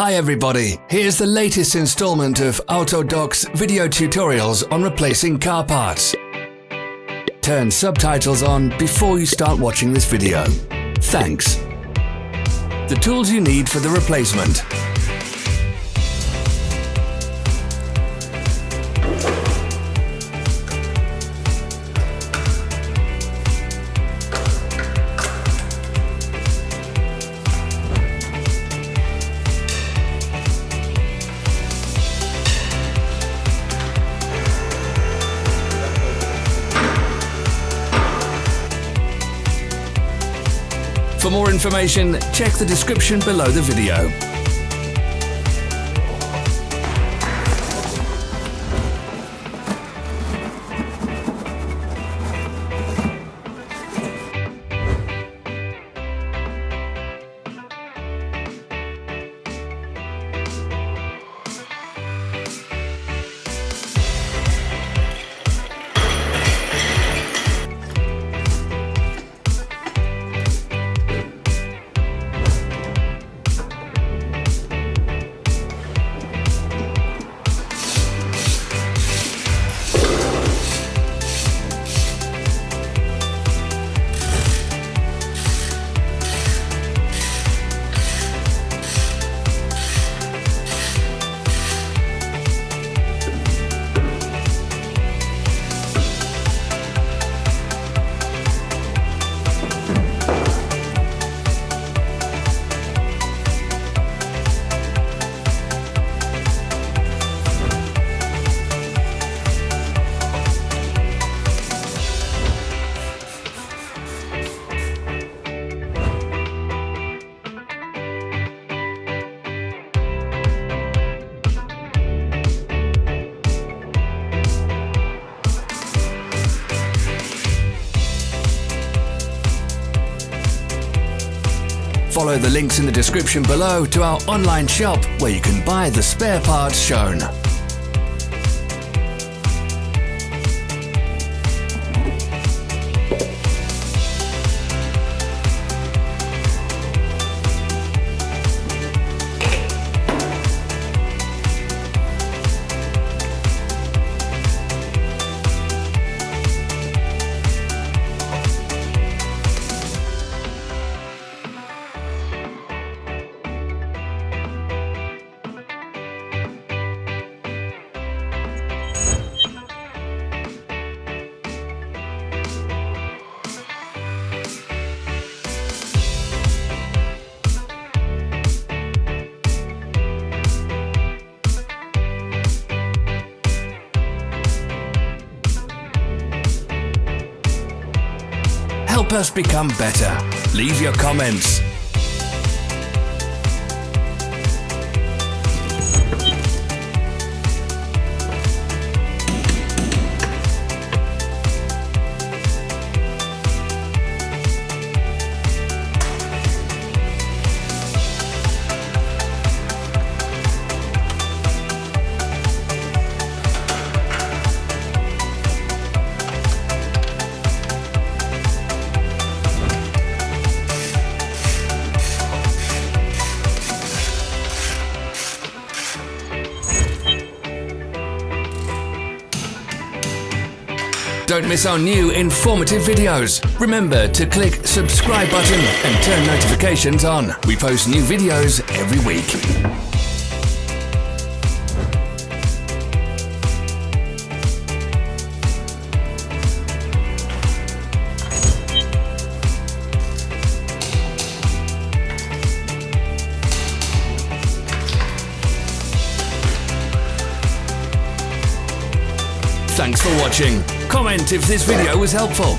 Hi everybody, here's the latest installment of Autodoc's video tutorials on replacing car parts. Turn subtitles on before you start watching this video. Thanks. The tools you need for the replacement. For more information, check the description below the video. Follow the links in the description below to our online shop where you can buy the spare parts shown. Help us become better. Leave your comments. Don't miss our new informative videos. Remember to click subscribe button and turn notifications on. We post new videos every week. Thanks for watching. Comment if this video was helpful.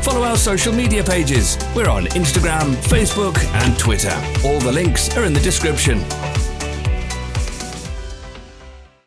Follow our social media pages. We're on Instagram, Facebook and Twitter. All the links are in the description.